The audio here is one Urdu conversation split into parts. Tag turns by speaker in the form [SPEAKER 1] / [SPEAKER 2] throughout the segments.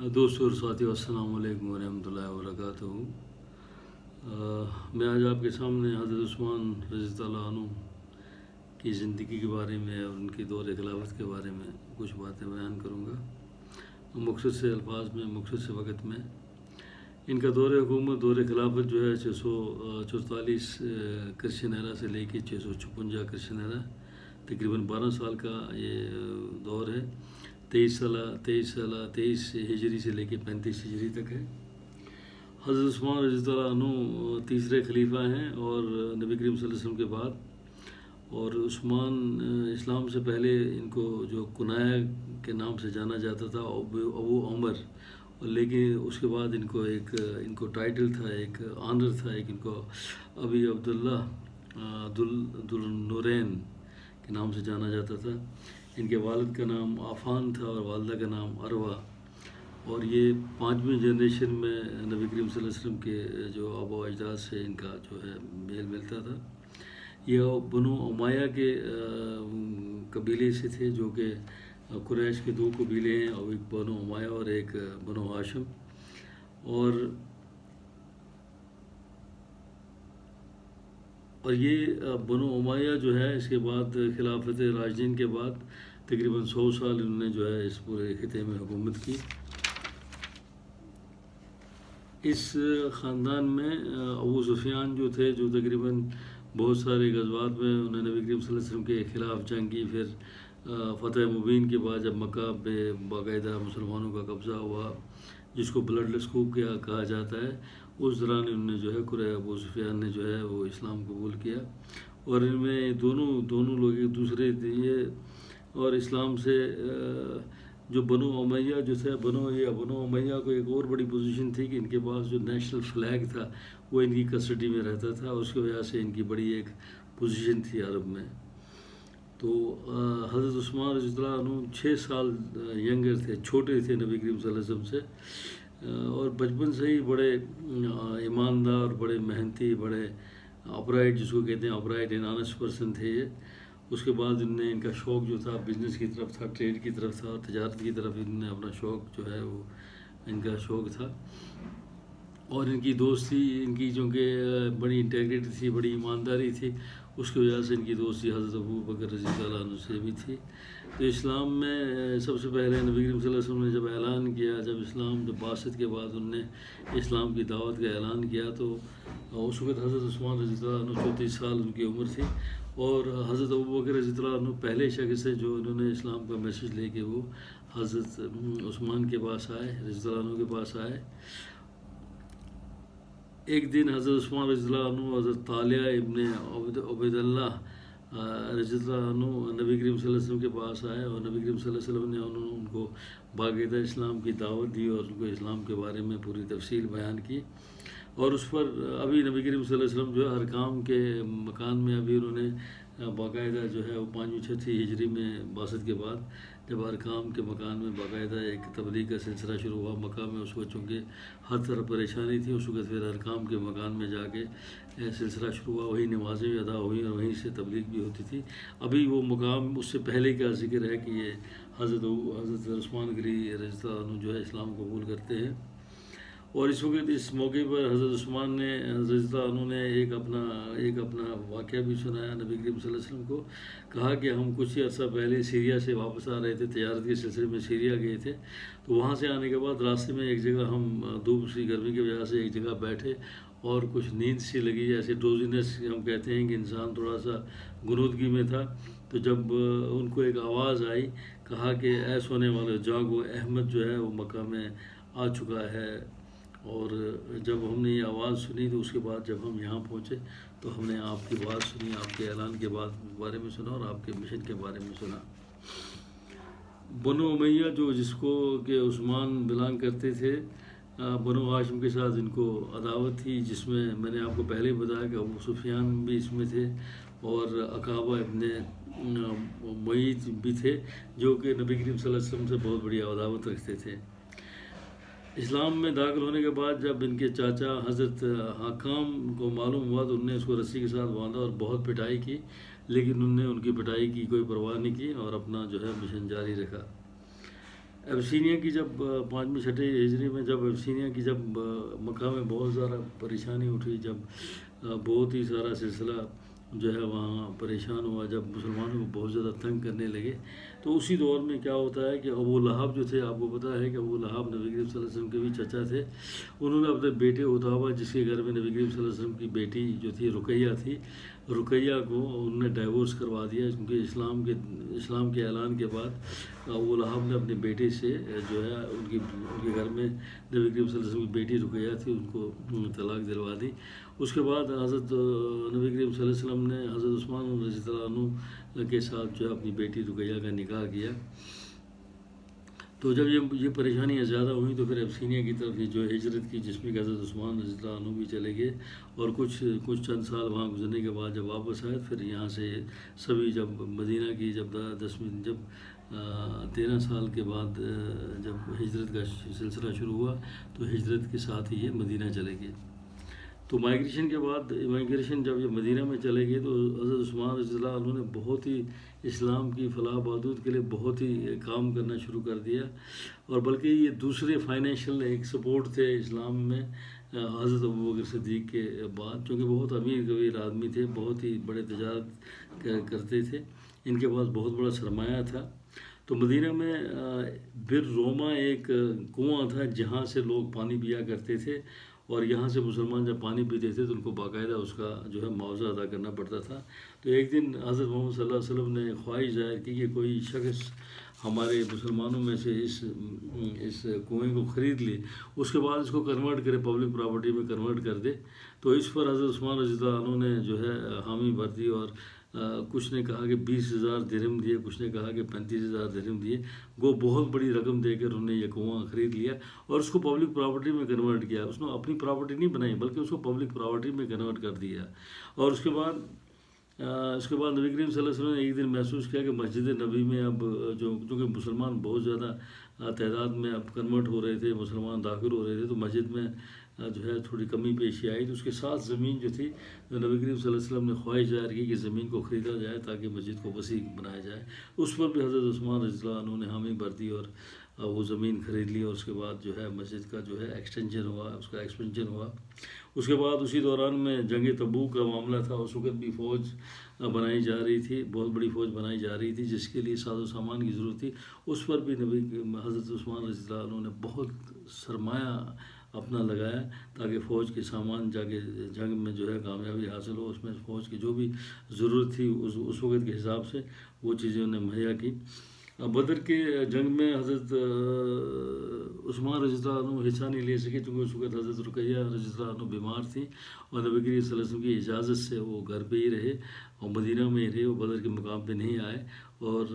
[SPEAKER 1] دوستوں اور ساتھیوں، السلام علیکم ورحمۃ اللہ وبرکاتہ۔ میں آج آپ کے سامنے حضرت عثمان رضی اللہ عنہ کی زندگی کے بارے میں اور ان کی دور خلافت کے بارے میں کچھ باتیں بیان کروں گا، مختصر سے الفاظ میں، مختصر سے وقت میں۔ ان کا دور حکومت، دور خلافت جو ہے 644 کرشن ایرا سے لے کے 656 کرشن ایرا، تقریباً 12 سال کا یہ دور ہے۔ 23 ہجری سے لے کے 35 ہجری تک ہے۔ حضرت عثمان رضی اللہ عنہ تیسرے خلیفہ ہیں اور نبی کریم صلی اللہ علیہ وسلم کے بعد۔ اور عثمان اسلام سے پہلے ان کو جو کنایا کے نام سے جانا جاتا تھا ابو عمر، لیکن اس کے بعد ان کو ٹائٹل تھا، ایک آنر تھا، ایک ان کو ابی عبداللہ ذوالنورین کے نام سے جانا جاتا تھا۔ ان کے والد کا نام عفان تھا اور والدہ کا نام عروہ، اور یہ 5ویں جنریشن میں نبی کریم صلی اللہ علیہ وسلم کے جو آباء و اجداد سے ان کا جو ہے میل ملتا تھا۔ یہ بنو امیہ کے قبیلے سے تھے، جو کہ قریش کے 2 قبیلے ہیں، اور ایک بنو امیہ اور ایک بنو ہاشم۔ اور یہ بنو امیہ جو ہے، اس کے بعد خلافت راشدین کے بعد تقریباً 100 سال انہوں نے جو ہے اس پورے خطے میں حکومت کی۔ اس خاندان میں ابو سفیان جو تھے، جو تقریباً بہت سارے غزوات میں انہوں نے نبی کریم صلی اللہ علیہ وسلم کے خلاف جنگ کی۔ پھر فتح مبین کے بعد جب مکہ پہ باقاعدہ مسلمانوں کا قبضہ ہوا، جس کو بلڈ لسکوب کہا جاتا ہے، اس دوران انہوں نے جو ہے ابو سفیان نے جو ہے وہ اسلام قبول کیا، اور ان میں دونوں لوگ ایک دوسرے یہ اور اسلام سے جو بنو امیہ جو تھا، بنو امیہ کو ایک اور بڑی پوزیشن تھی کہ ان کے پاس جو نیشنل فلیگ تھا وہ ان کی کسٹڈی میں رہتا تھا، اس کی وجہ سے ان کی بڑی ایک پوزیشن تھی عرب میں۔ تو حضرت عثمان رضی اللہ عنہ 6 سال ینگر تھے، چھوٹے تھے نبی کریم صلی اللہ علیہ وسلم سے، اور بچپن سے ہی بڑے ایماندار، بڑے محنتی، بڑے اپرائٹ، جس کو کہتے ہیں اپرائٹ اینڈ آنیسٹ پرسن تھے یہ۔ اس کے بعد ان کا شوق جو تھا بزنس کی طرف تھا، ٹریڈ کی طرف تھا، تجارت کی طرف ان نے اپنا شوق جو ہے وہ ان کا شوق تھا۔ اور ان کی دوستی، ان کی چونکہ بڑی انٹیگریٹی تھی، بڑی ایمانداری تھی، اس کی وجہ سے ان کی دوستی حضرت ابو بکر رضی اللہ عنہ سے بھی تھی۔ تو اسلام میں سب سے پہلے نبی کریم صلی اللہ علیہ وسلم نے جب اعلان کیا، جب بعثت کے بعد انہوں نے اسلام کی دعوت کا اعلان کیا، تو اس وقت حضرت عثمان رضی اللہ عنہ 34 سال ان کی عمر تھی، اور حضرت ابو بکر رضی اللہ عنہ پہلے شخص ہے جو انہوں نے اسلام کا میسیج لے کے وہ حضرت عثمان کے پاس آئے، رضی اللہ عنہ کے پاس آئے۔ ایک دن حضرت عثمان رضی اللہ عنہ حضرت طالحہ ابن عبید اللہ رضی اللہ عنہ نبی کریم صلی اللہ علیہ وسلم کے پاس آئے، اور نبی کریم صلی اللہ علیہ وسلم نے ان کو باقاعدہ اسلام کی دعوت دی اور ان کو اسلام کے بارے میں پوری تفصیل بیان کی۔ اور اس پر ابھی نبی کریم صلی اللہ علیہ وسلم جو ہے ارقام کے مکان میں ابھی انہوں نے باقاعدہ جو ہے وہ 5ویں ہجری میں بعثت کے بعد جب ارقام کے مکان میں باقاعدہ ایک تبلیغ کا سلسلہ شروع ہوا مکہ میں، اس وقت چونکہ ہر طرف پریشانی تھی، اس وقت پھر ارقام کے مکان میں جا کے سلسلہ شروع ہوا، وہی نمازیں بھی ادا ہوئیں اور وہیں سے تبلیغ بھی ہوتی تھی۔ ابھی وہ مقام اس سے پہلے کا ذکر ہے کہ یہ حضرت عثمان غنی رضی اللہ عنہ جو ہے اسلام قبول کرتے ہیں۔ اور اس وقت اس موقع پر حضرت عثمان نے رضی اللہ عنہ نے ایک اپنا واقعہ بھی سنایا نبی کریم صلی اللہ علیہ وسلم کو۔ کہا کہ ہم کچھ ہی عرصہ پہلے سیریا سے واپس آ رہے تھے، تجارت کے سلسلے میں سیریا گئے تھے، تو وہاں سے آنے کے بعد راستے میں ایک جگہ ہم دھوپ سی گرمی کی وجہ سے ایک جگہ بیٹھے، اور کچھ نیند سی لگی، جیسے ڈوزینس ہم کہتے ہیں کہ انسان تھوڑا سا غنودگی میں تھا۔ تو جب ان کو ایک آواز آئی، کہا کہ اے سونے والے جاگو، احمد جو ہے وہ مکہ میں آ چکا ہے۔ اور جب ہم نے یہ آواز سنی تو اس کے بعد جب ہم یہاں پہنچے تو ہم نے آپ کی بات سنی، آپ کے اعلان کے بارے میں سنا اور آپ کے مشن کے بارے میں سنا۔ بنو امیہ جس کو کہ عثمان بلانگ کرتے تھے، بنو ہاشم کے ساتھ ان کو عداوت تھی، جس میں میں نے آپ کو پہلے ہی بتایا کہ ابو سفیان بھی اس میں تھے، اور عقابہ ابن معیط بھی تھے، جو کہ نبی کریم صلی اللہ علیہ وسلم سے بہت بڑی عداوت رکھتے تھے۔ اسلام میں داخل ہونے کے بعد جب ان کے چاچا حضرت حکام کو معلوم ہوا تو انہوں نے اس کو رسی کے ساتھ باندھا اور بہت پٹائی کی، لیکن انہوں نے ان کی پٹائی کی کوئی پرواہ نہیں کی اور اپنا جو ہے مشن جاری رکھا۔ ابسینیا کی جب 5ویں 6 ہجری میں جب ابسینیا کی جب مکہ میں بہت زیادہ پریشانی اٹھی، جب بہت ہی سارا سلسلہ جو ہے وہاں پریشان ہوا، جب مسلمانوں کو بہت زیادہ تنگ کرنے لگے، تو اسی دور میں کیا ہوتا ہے کہ ابو لہب جو تھے، آپ کو پتہ ہے کہ ابو لہب نبی کریم صلی اللہ علیہ وسلم کے بھی چچا تھے، انہوں نے اپنے بیٹے اتابہ، جس کے گھر میں نبی کریم صلی اللہ علیہ وسلم کی بیٹی جو تھی رقیہ تھی، رقیہ کو انہوں نے ڈائیورس کروا دیا، کیونکہ اسلام کے اعلان کے بعد ابو لہب نے اپنے بیٹے سے جو ہے ان کے گھر میں نبی کریم صلی اللہ علیہ وسلم کی بیٹی رقیہ تھی، ان کو طلاق دلوا دی۔ اس کے بعد حضرت نبی کریم صلی اللہ علیہ وسلم نے حضرت عثمان رضی اللہ عنہ کے ساتھ جو ہے اپنی بیٹی رقیہ کا نکاح کیا۔ تو جب یہ پریشانیاں زیادہ ہوئیں تو پھر ابسینیا کی طرف جو ہجرت کی، جس میں کہ حضرت عثمان رضی اللہ عنہ بھی چلے گئے، اور کچھ چند سال وہاں گزرنے کے بعد جب واپس آئے، پھر یہاں سے سبھی جب مدینہ کی جب 13 سال کے بعد جب ہجرت کا سلسلہ شروع ہوا، تو ہجرت کے ساتھ ہی یہ مدینہ چلے گئے۔ تو مائگریشن جب یہ مدینہ میں چلے گئے، تو حضرت عثمان رضی اللہ عنہ نے بہت ہی اسلام کی فلاح و بہبود کے لیے بہت ہی کام کرنا شروع کر دیا، اور بلکہ یہ دوسرے فائنینشیل ایک سپورٹ تھے اسلام میں حضرت ابوبکر صدیق کے بعد، چونکہ بہت امیر کبیر آدمی تھے، بہت ہی بڑے تجارت کرتے تھے، ان کے پاس بہت بڑا سرمایہ تھا۔ تو مدینہ میں بر روما ایک کنواں تھا جہاں سے لوگ پانی پیا کرتے تھے، اور یہاں سے مسلمان جب پانی پیتے تھے تو ان کو باقاعدہ اس کا جو ہے معاوضہ ادا کرنا پڑتا تھا۔ تو ایک دن حضرت محمد صلی اللہ علیہ وسلم نے خواہش ظاہر کی کہ کوئی شخص ہمارے مسلمانوں میں سے اس کنویں کو خرید لے، اس کے بعد اس کو کنورٹ کرے، پبلک پراپرٹی میں کنورٹ کر دے۔ تو اس پر حضرت عثمان رضی اللہ عنہ نے جو ہے حامی بھر دی، اور کچھ نے کہا کہ 20,000 درہم دیے، کچھ نے کہا کہ 35,000 درہم دیے، وہ بہت بڑی رقم دے کر انہوں نے یہ کنواں خرید لیا اور اس کو پبلک پراپرٹی میں کنورٹ کیا۔ اس نے اپنی پراپرٹی نہیں بنائی، بلکہ اس کو پبلک پراپرٹی میں کنورٹ کر دیا۔ اور اس کے بعد نبی کریم صلی اللہ علیہ وسلم نے ایک دن محسوس کیا کہ مسجد نبی میں اب چونکہ مسلمان بہت زیادہ تعداد میں اب کنورٹ ہو رہے تھے، مسلمان داخل ہو رہے تھے، تو مسجد میں جو ہے تھوڑی کمی پیشی آئی۔ تو اس کے ساتھ زمین جو تھی، نبی کریم صلی اللہ علیہ وسلم نے خواہش ظاہر کی کہ زمین کو خریدا جائے تاکہ مسجد کو وسیع بنایا جائے۔ اس پر بھی حضرت عثمان رضی اللہ عنہ نے حامی بھر دی اور وہ زمین خرید لی، اور اس کے بعد جو ہے مسجد کا جو ہے ایکسٹینشن ہوا، اس کا ایکسپینشن ہوا۔ اس کے بعد اسی دوران میں جنگ تبوک کا معاملہ تھا، اس وقت بھی فوج بنائی جا رہی تھی، بہت بڑی فوج بنائی جا رہی تھی، جس کے لیے ساز و سامان کی ضرورت تھی۔ اس پر بھی حضرت عثمان رضی اللہ عنہ نے بہت سرمایہ اپنا لگایا تاکہ فوج کے سامان جا کے جنگ میں جو ہے کامیابی حاصل ہو۔ اس میں فوج کی جو بھی ضرورت تھی اس وقت کے حساب سے وہ چیزیں انہیں مہیا کی۔ بدر کے جنگ میں حضرت عثمان رضی اللہ عنہ حصہ نہیں لے سکے، چونکہ اس وقت حضرت رقیہ رضی اللہ عنہ بیمار تھی، اور نبی کریم صلی اللہ علیہ وسلم کی اجازت سے وہ گھر پہ ہی رہے اور مدینہ میں ہی رہے، وہ بدر کے مقام پہ نہیں آئے، اور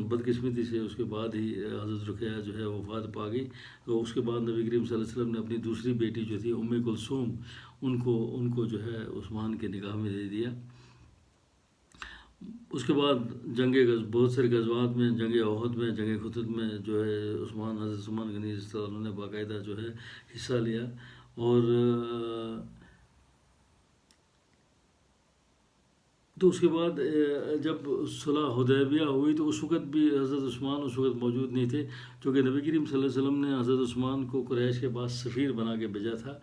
[SPEAKER 1] بدقسمتی سے اس کے بعد ہی حضرت رقیہ جو ہے وفات پا گئی۔ تو اس کے بعد نبی کریم صلی اللہ علیہ وسلم نے اپنی دوسری بیٹی جو تھی کلثوم، ان کو جو ہے عثمان کے نکاح میں دے دیا۔ اس کے بعد بہت سارے غزوات میں، جنگ احد میں، جنگ خندق میں جو ہے حضرت عثمان غنی رضی اللہ عنہ نے باقاعدہ جو ہے حصہ لیا۔ اور تو اس کے بعد جب صلح حدیبیہ ہوئی تو اس وقت بھی حضرت عثمان اس وقت موجود نہیں تھے، چونکہ نبی کریم صلی اللہ علیہ وسلم نے حضرت عثمان کو قریش کے پاس سفیر بنا کے بھیجا تھا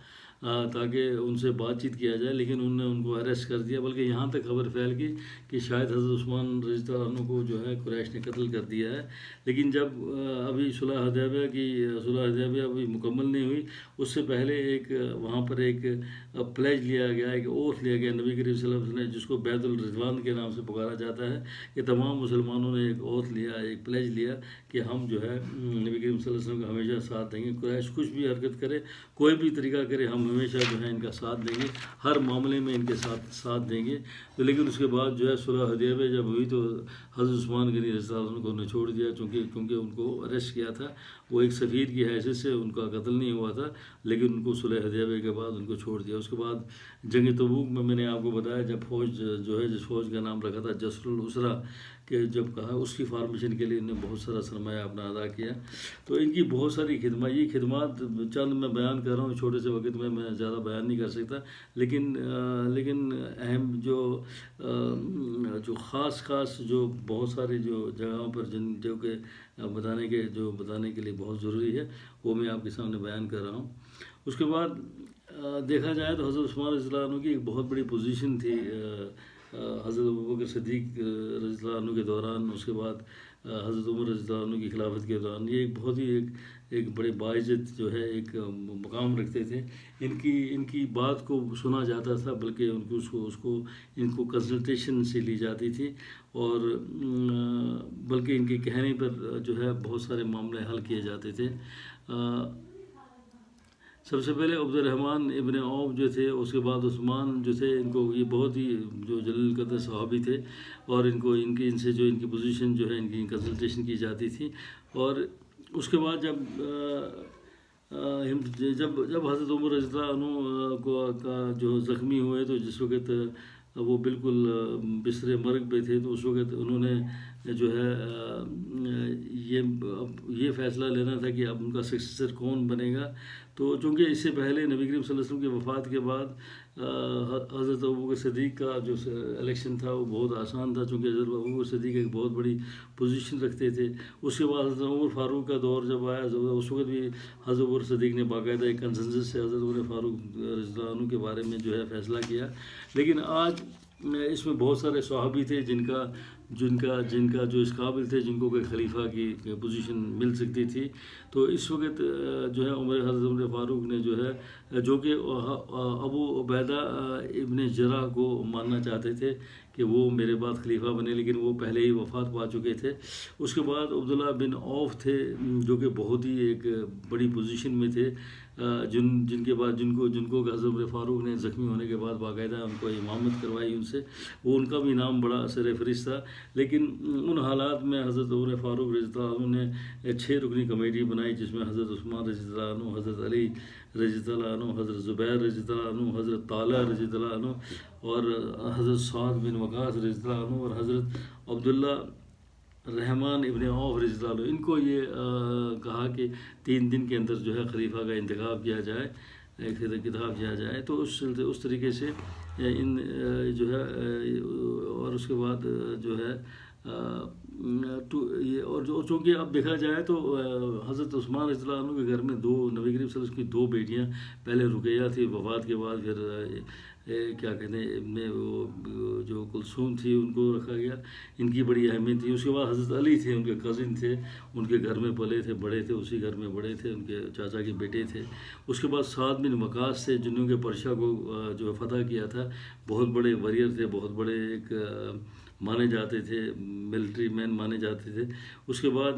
[SPEAKER 1] تاکہ ان سے بات چیت کیا جائے، لیکن انہوں نے ان کو اریسٹ کر دیا، بلکہ یہاں تک خبر پھیل گئی کہ شاید حضرت عثمان رضی اللہ عنہ کو جو ہے قریش نے قتل کر دیا ہے۔ لیکن جب ابھی صلح حدیبیہ ابھی مکمل نہیں ہوئی، اس سے پہلے وہاں پر ایک پلیج لیا گیا، ایک اوتھ لیا گیا نبی کریم صلی اللہ علیہ وسلم نے، جس کو بیت الرضوان کے نام سے پکارا جاتا ہے، کہ تمام مسلمانوں نے ایک اوتھ لیا، ایک پلیج لیا کہ ہم جو ہے نبی کریم صلی اللہ علیہ وسلم کا ہمیشہ ساتھ دیں گے، قریش کچھ بھی حرکت کرے، کوئی بھی طریقہ کرے، ہم ہمیشہ جو ہے ان کا ساتھ دیں گے، ہر معاملے میں ان کے ساتھ دیں گے۔ تو لیکن اس کے بعد جو ہے صلح حدیبیہ جب ہوئی تو حضرت عثمان غنی رضی اللہ عنہ کو انہوں نے چھوڑ دیا، کیونکہ ان کو اریسٹ کیا تھا، وہ ایک سفیر کی حیثیت سے ان کا قتل نہیں ہوا تھا، لیکن ان کو صلح حدیبیہ کے بعد ان کو چھوڑ دیا۔ اس کے بعد جنگ تبوک میں نے آپ کو بتایا، جب فوج جو ہے جس فوج کا نام رکھا تھا جسر العسرہ کہ جب کہا اس کی فارمیشن کے لیے انہوں نے بہت سارا سرمایہ اپنا ادا کیا. تو ان کی بہت ساری خدمات، یہ خدمات چند میں بیان کر رہا ہوں چھوٹے سے وقت میں زیادہ بیان نہیں کر سکتا، لیکن اہم جو خاص جو بہت سارے جو جگہوں پر جو کہ بتانے کے لیے بہت ضروری ہے وہ میں آپ کے سامنے بیان کر رہا ہوں. اس کے بعد دیکھا جائے تو حضرت عثمان رضی اللہ عنہ کی ایک بہت بڑی پوزیشن تھی حضرت ابوبکر صدیق رضی اللہ عنہ کے دوران، اس کے بعد حضرت عمر رضی اللہ عنہ کی خلافت کے دوران. یہ ایک بہت ہی ایک بڑے باعزت جو ہے ایک مقام رکھتے تھے. ان کی بات کو سنا جاتا تھا، بلکہ ان کو کنسلٹیشن سے لی جاتی تھی، اور بلکہ ان کے کہنے پر جو ہے بہت سارے معاملے حل کیے جاتے تھے. سب سے پہلے عبد الرحمن ابن عوف جو تھے، اس کے بعد عثمان جو تھے، ان کو یہ بہت ہی جو جلیل القدر صحابی تھے، اور ان سے جو ان کی پوزیشن جو ہے ان کی کنسلٹیشن کی جاتی تھی. اور اس کے بعد جب حضرت عمر رضی اللہ عنہ کا جو زخمی ہوئے، تو جس وقت وہ بالکل بستر مرگ پہ تھے، تو اس وقت انہوں نے جو ہے یہ فیصلہ لینا تھا کہ اب ان کا سکسیسر کون بنے گا. تو چونکہ اس سے پہلے نبی کریم صلی اللہ علیہ وسلم کی وفات کے بعد حضرت ابوبکر صدیق کا جو الیکشن تھا وہ بہت آسان تھا، چونکہ حضرت ابوبکر صدیق ایک بہت بڑی پوزیشن رکھتے تھے. اس کے بعد حضرت عمر فاروق کا دور جب آیا، اس وقت بھی حضرت ابوبکر صدیق نے باقاعدہ ایک کنسنسس سے حضرت عمر فاروق رضی اللہ عنہ کے بارے میں جو ہے فیصلہ کیا. لیکن آج اس میں بہت سارے صحابی تھے جن کا جو اس قابل تھے، جن کو کوئی خلیفہ کی پوزیشن مل سکتی تھی. تو اس وقت جو ہے حضرت عمر فاروق نے جو کہ ابو عبیدہ ابن جرح کو ماننا چاہتے تھے کہ وہ میرے بعد خلیفہ بنے، لیکن وہ پہلے ہی وفات پا چکے تھے. اس کے بعد عبداللہ بن عوف تھے، جو کہ بہت ہی ایک بڑی پوزیشن میں تھے، جن کو حضرت عمر فاروق نے زخمی ہونے کے بعد باقاعدہ ان کو امامت کروائی ان سے. ان کا بھی نام بڑا اثر فہرست تھا. لیکن ان حالات میں حضرت عمر فاروق رضی اللہ عنہ نے 6 رکنی کمیٹی بنائی، جس میں حضرت عثمان رضی اللہ عنہ، حضرت علی رضی اللہ عنہ، حضرت زبیر رضی اللہ عنہ، حضرت طلحہ رضی اللہ عنہ، اور حضرت سعد بن وقاص رضی اللہ عنہ، اور حضرت عبداللہ رحمان ابن عوف رضی اللہ عنہ. ان کو یہ کہا کہ 3 دن کے اندر جو ہے خلیفہ کا انتخاب کیا جائے. تو اس طریقے سے ان جو ہے، اور اس کے بعد جو ہے اور چونکہ اب دیکھا جائے تو حضرت عثمان رضی اللہ عنہ کے گھر میں نبی کریم صلی اللہ علیہ وسلم کی 2 بیٹیاں، پہلے رقیہ تھی، وفات کے بعد پھر کیا کہتے ہیں ابن وہ جو کلثوم تھی ان کو رکھا گیا. ان کی بڑی اہمیت تھی. اس کے بعد حضرت علی تھے، ان کے کزن تھے، ان کے گھر میں پلے تھے، بڑے تھے، اسی گھر میں بڑے تھے، ان کے چاچا کے بیٹے تھے. اس کے بعد سعد بن وقاص تھے، جنہوں کے پرشا کو جو فتح کیا تھا، بہت بڑے واریر تھے، بہت بڑے ایک مانے جاتے تھے، ملٹری مین مانے جاتے تھے. اس کے بعد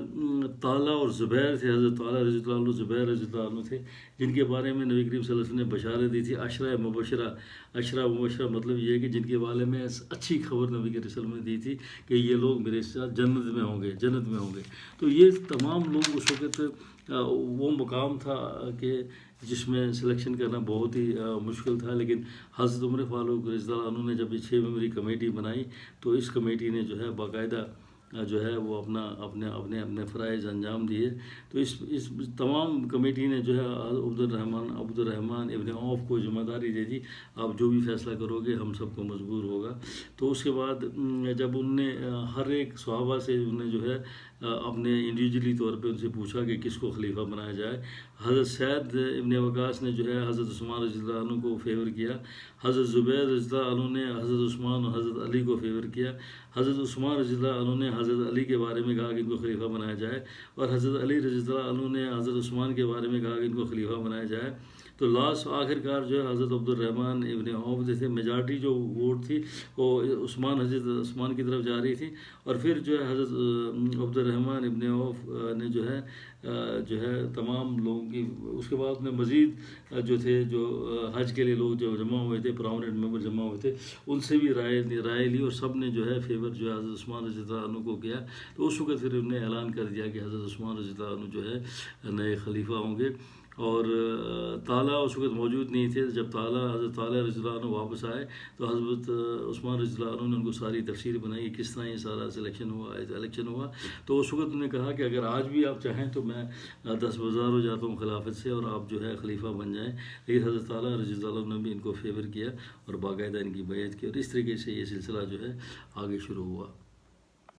[SPEAKER 1] طلحہ اور زبیر تھے، حضرت طلحہ رضی اللہ عنہ، زبیر رضی اللہ عنہ تھے، جن کے بارے میں نبی کریم صلی اللہ علیہ وسلم نے بشارت دی تھی. عشرہ مبشرہ مطلب یہ ہے کہ جن کے بارے میں اچھی خبر نبی کریم صلی اللہ علیہ وسلم نے دی تھی کہ یہ لوگ میرے ساتھ جنت میں ہوں گے. تو یہ تمام لوگ اس وقت وہ مقام تھا کہ جس میں سلیکشن کرنا بہت ہی مشکل تھا. لیکن حضرت عمر فاروق رضی اللہ عنہ نے جب یہ 6 ممبری کمیٹی بنائی، تو اس کمیٹی نے جو ہے باقاعدہ جو ہے وہ اپنے فرائض انجام دیے. تو اس تمام کمیٹی نے جو ہے عبد الرحمن ابن عوف کو ذمہ داری دے دی، آپ جو بھی فیصلہ کرو گے ہم سب کو مجبور ہوگا. تو اس کے بعد جب ان نے ہر ایک صحابہ سے انہیں جو ہے اپنے انڈیویجولی طور پہ ان سے پوچھا کہ کس کو خلیفہ بنایا جائے، حضرت سعد ابن وقاص نے جو ہے حضرت عثمان رضی اللہ عنہ کو فیور کیا، حضرت زبیر رضی اللہ عنہ نے حضرت عثمان اور حضرت علی کو فیور کیا، حضرت عثمان رضی اللہ عنہ نے حضرت علی کے بارے میں کہا کہ ان کو خلیفہ بنایا جائے، اور حضرت علی رضی اللہ عنہ نے حضرت عثمان کے بارے میں کہا کہ ان کو خلیفہ بنایا جائے. تو آخر کار جو ہے حضرت عبد الرحمن ابن عوف جیسے میجارٹی جو ووٹ تھی وہ حضرت عثمان کی طرف جا رہی تھی، اور پھر جو ہے حضرت عبد الرحمن ابن عوف نے جو ہے تمام لوگوں کی. اس کے بعد میں مزید جو تھے جو حج کے لیے لوگ جو جمع ہوئے تھے، پرامننٹ ممبر جمع ہوئے تھے، ان سے بھی رائے لی، اور سب نے جو ہے فیور جو ہے حضرت عثمان رضی اللہ عنہ کو کیا. تو اس وقت پھر انہوں نے اعلان کر دیا کہ حضرت عثمان رضی اللہ عنہ جو ہے نئے خلیفہ ہوں گے. اور طالع اس وقت موجود نہیں تھے. جب حضرت طالع رضی اللہ عنہ واپس آئے تو حضرت عثمان رضی اللہ عنہ نے ان کو ساری تفسیر بنائی کہ کس طرح یہ سارا الیکشن ہوا. تو اس وقت انہوں نے کہا کہ اگر آج بھی آپ چاہیں تو میں دستبردار ہو جاتا ہوں خلافت سے اور آپ جو ہے خلیفہ بن جائیں. لیکن حضرت طالع رضی اللہ عنہ نے بھی ان کو فیور کیا اور باقاعدہ ان کی بیعت کی، اور اس طریقے سے یہ سلسلہ جو ہے آگے شروع ہوا.